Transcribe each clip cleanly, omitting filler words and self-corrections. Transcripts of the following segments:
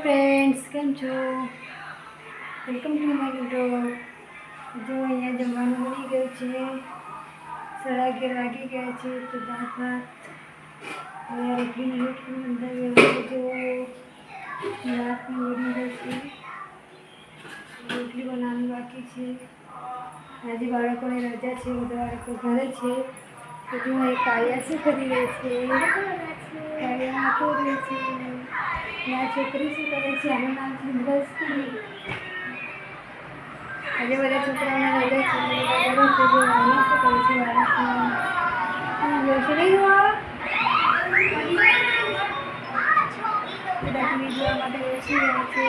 Friends came छो welcome to my video. जो अँ जमवानुं बनी गयुं छे 11:30 वागी गया है। तो दाल भात रोटली लोट पण बंधाई गयो छे। जो भात पण बनी गयो छे, रोटली बनावવાની बाकी छे। આજે બાળકોને રજા છે, બધા બાળકો ઘરે છે। તો જો એ કાળિયા શું કરી રહી છે? કાળિયા તો રહી છે। આ છોકરી શું કરે છે? આનું નામ છે દ્રષ્ટિ। આજે બધા છોકરાઓને રજા છે, બધા ઘરે છે। જો આને શું કરે છે? બાળકને જોશે નહીં બધા ટીવી જોવા માટે બેસી રહ્યા છે।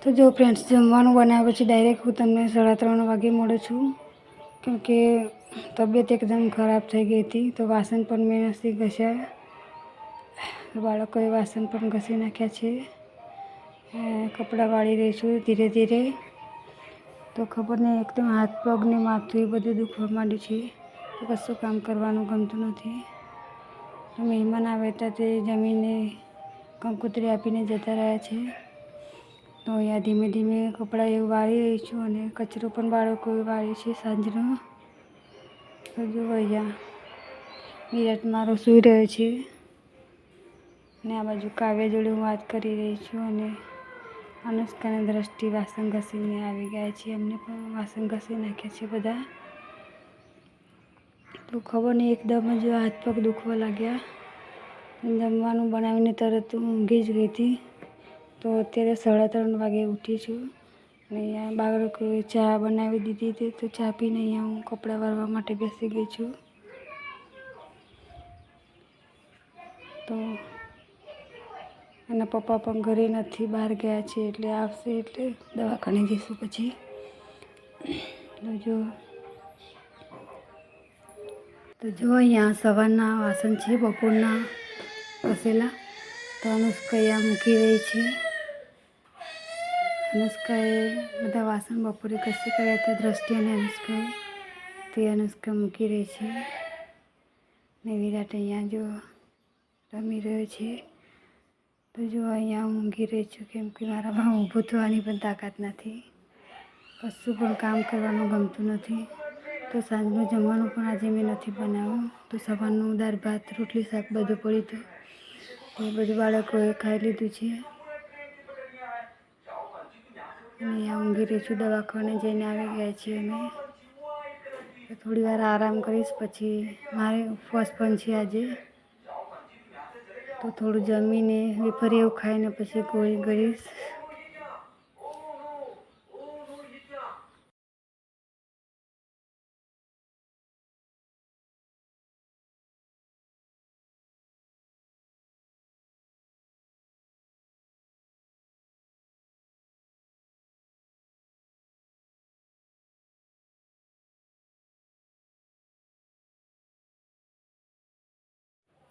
तो जो फ्रेंड्स जमवानुं बनाव्या पछी डायरेक्ट हूँ तमने 3:30 वागे मळुं छुं, क्योंकि तबियत एकदम खराब थई गई थी। तो वासन पण मैं नहीं घस्या। तो बाळकोए वासन पण घसी नाख्या छे। कपड़ा वाળી रही छुं धीरे धीरे। तो खबर नहीं एकदम हाथ पग ने माथुं बधुं दुखवा मांड्युं छे। तो कशुं काम करवानुं गमतुं नथी। तो मेहमान आव्या हता ते जमीने कंकोत्री आपीने जता रह्या छे। तो अँ धीमे धीमे कपड़ा एवं वाળી रही छूँ और कचरो पण बाळकोए वाळ्यो छे सांजनो। तो जो अँ विराट मारो सूई रह्यो छे ने आ बाजू काव्य जोड़े हूँ बात करी रही छूँ। अनुष्का ने दृष्टि वासन घसीने आवी गया छे। एमने पण वासन घसी नाख्या छे बधा। तो खबर नहीं एकदम ज हाथ पग दुखवा लाग्या। जमवानुं बनावीने तरत ऊँघी ज गई थी। तो अत्यारे 3:30 वागे उठी छूँ ने अँ बाळकोए चा बनावी दीधी थी। तो चा पीने अँ हूँ कपड़ा वाळवा माटे बेसी गई छूँ। तो एना पप्पा पण घरे नथी, बहार गया छे, एटले आवशे एटले दवाखाने जईशुं पछी। तो जो अँ सवारना वासन छे बपोરના घसेला। तो अनुष्का अँ मूकी रही छे। अनुष्काए बधा वासन बपोरे घसी कर्या हता दृष्टि अने अनुष्काए। ते अनुष्का मूकी रही छे ने विराट अँ जो रमी रह्यो छे। तो जो अँ ऊँघी रही छूँ, केम के मारामां ऊभुं थवानी पण ताकात नथी। कशुं पण काम करवानुं गमतुं नथी। तो सांजनुं जमवानुं पण आजे मैं नथी बनाव्युं। तो सवारनुं दाळ भात रोटली शाक बधुं पड्युं हतुं। तो बधुं बाळकोए खाई लीधुं छे। अँ ऊँघी रही छूँ। दवाखाने जईने आवी गया छीए अमे। तो थोड़ी वार आराम करीश, पछी मारे उपवास पण छे आजे। तो थोड़ुं जमीने वेफर एवुं खाईने पछी गोळी गळीश।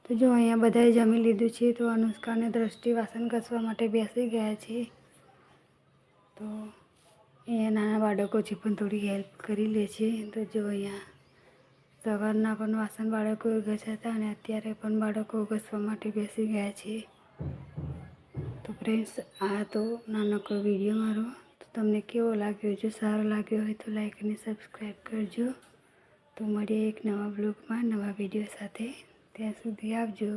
तो जो अँ बधाए जमी लीधुं छे। तो अनुष्का ने दृष्टि वासन घसवा माटे बेसी गया छे। तो अँ नाना बाळको छे पण थोड़ी हेल्प करी ले छे। तो जो अँ सवाરના पण वासन बाळकोए घस्या हता अने अत्यारे पण बाळको घसवा माटे बेसी गया छे। तो फ्रेंड्स आ तो नानकड़ो विडियो मारो। तो तमने केवो लाग्यो? जो सारो लाग्यो होय तो लाइक अने सब्सक्राइब करजो। तो मळीए एक नवा ब्लॉगमां नवा विडियो साथे। ત્યાં સુધી આવજો।